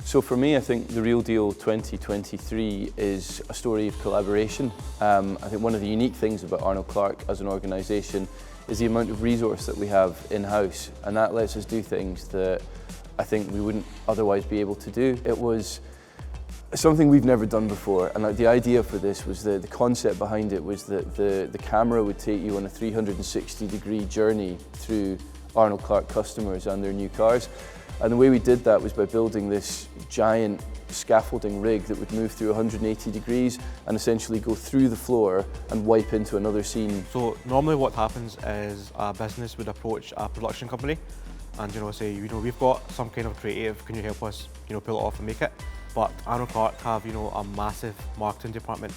So for me, I think the Real Deal 2023 is a story of collaboration. I think one of the unique things about Arnold Clark as an organisation is the amount of resource that we have in-house, and that lets us do things that I think we wouldn't otherwise be able to do. It was something we've never done before, and the idea for this was the concept behind it was that the camera would take you on a 360-degree journey through Arnold Clark customers and their new cars. And the way we did that was by building this giant scaffolding rig that would move through 180 degrees and essentially go through the floor and wipe into another scene. So normally what happens is a business would approach a production company and say, we've got some kind of creative, can you help us pull it off and make it? But Arnold Clark have a massive marketing department,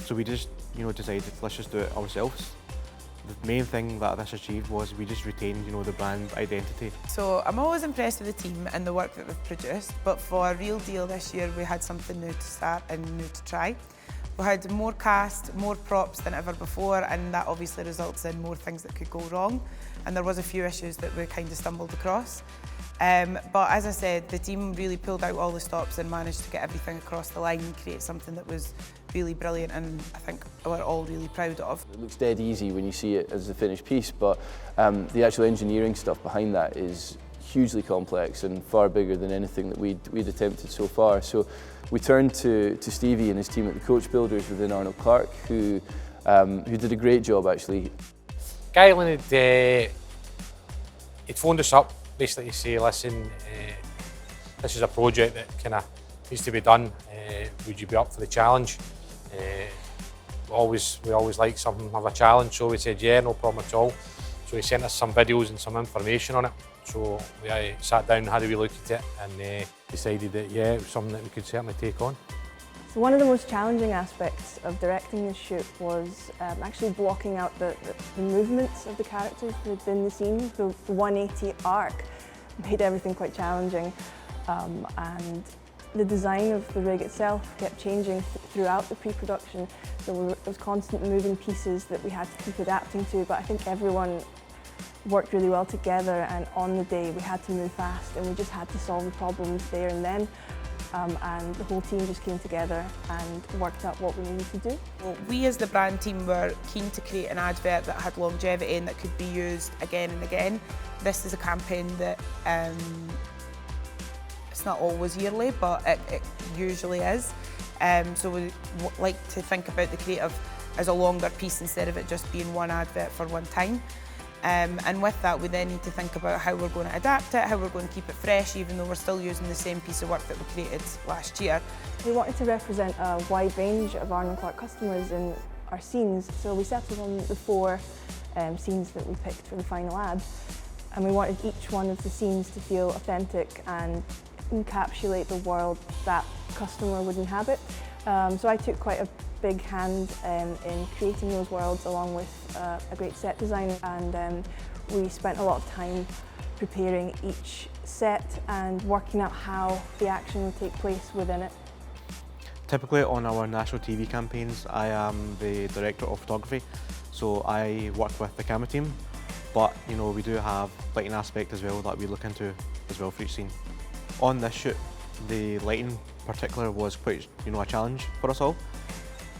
so we just decided let's just do it ourselves. The main thing that this achieved was we just retained the brand identity. So I'm always impressed with the team and the work that they've produced, but for Real Deal this year we had something new to start and new to try. We had more cast, more props than ever before, and that obviously results in more things that could go wrong, and there was a few issues that we kind of stumbled across. But as I said, the team really pulled out all the stops and managed to get everything across the line and create something that was really brilliant and I think we're all really proud of. It looks dead easy when you see it as a finished piece, but the actual engineering stuff behind that is hugely complex and far bigger than anything that we'd attempted so far. So we turned to Stevie and his team at the Coach Builders within Arnold Clark, who did a great job actually. Guylan he'd phoned us up basically to say, listen, this is a project that kind of needs to be done. Would you be up for the challenge? We always like something of a challenge, so we said yeah, no problem at all. So he sent us some videos and some information on it. So we sat down and had a wee look at it and decided that yeah, it was something that we could certainly take on. So one of the most challenging aspects of directing this shoot was actually blocking out the movements of the characters within the scene. The 180 arc made everything quite challenging, and the design of the rig itself kept changing throughout the pre-production. So it was constant moving pieces that we had to keep adapting to, but I think everyone worked really well together, and on the day we had to move fast and we just had to solve the problems there and then. And the whole team just came together and worked out what we needed to do. We as the brand team were keen to create an advert that had longevity and that could be used again and again. This is a campaign that it's not always yearly, but it usually is. So we like to think about the creative as a longer piece instead of it just being one advert for one time. And with that, we then need to think about how we're going to adapt it, how we're going to keep it fresh, even though we're still using the same piece of work that we created last year. We wanted to represent a wide range of Arnold Clark customers in our scenes, so we settled on the 4 scenes that we picked for the final ad. And we wanted each one of the scenes to feel authentic and encapsulate the world that customer would inhabit. So I took quite a big hand in creating those worlds along with a great set designer, and we spent a lot of time preparing each set and working out how the action would take place within it. Typically on our national TV campaigns, I am the director of photography, so I work with the camera team, but we do have lighting aspect as well that we look into as well for each scene. On this shoot, the lighting in particular was quite a challenge for us all.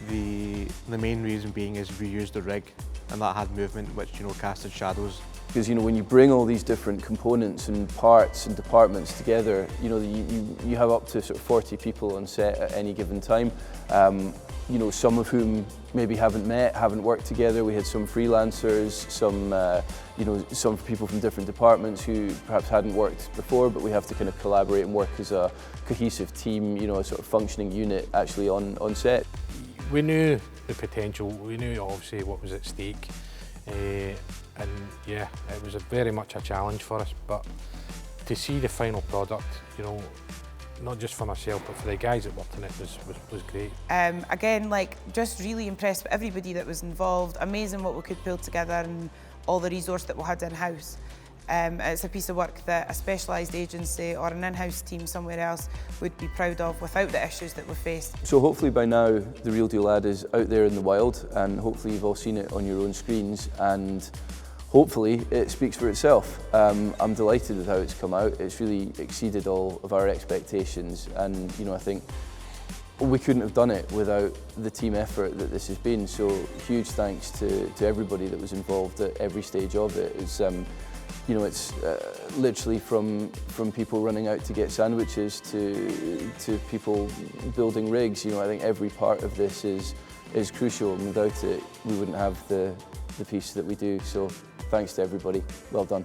The main reason being is we used the rig and that had movement which casted shadows. Because when you bring all these different components and parts and departments together, you have up to sort of 40 people on set at any given time. Some of whom maybe haven't met, haven't worked together. We had some freelancers, some people from different departments who perhaps hadn't worked before, but we have to kind of collaborate and work as a cohesive team, a sort of functioning unit actually on set. We knew the potential, we knew obviously what was at stake, and yeah, it was very much a challenge for us, but to see the final product, not just for myself but for the guys that worked in it was great. Again, just really impressed with everybody that was involved. Amazing what we could pull together and all the resource that we had in-house. It's a piece of work that a specialised agency or an in-house team somewhere else would be proud of without the issues that we faced. So hopefully by now the Real Deal ad is out there in the wild, and hopefully you've all seen it on your own screens, and hopefully it speaks for itself. I'm delighted with how it's come out. It's really exceeded all of our expectations, and you know, I think we couldn't have done it without the team effort that this has been. So huge thanks to everybody that was involved at every stage of it. It's you know, it's literally from people running out to get sandwiches to people building rigs. You know, I think every part of this is crucial, and without it we wouldn't have the piece that we do. So thanks to everybody. Well done.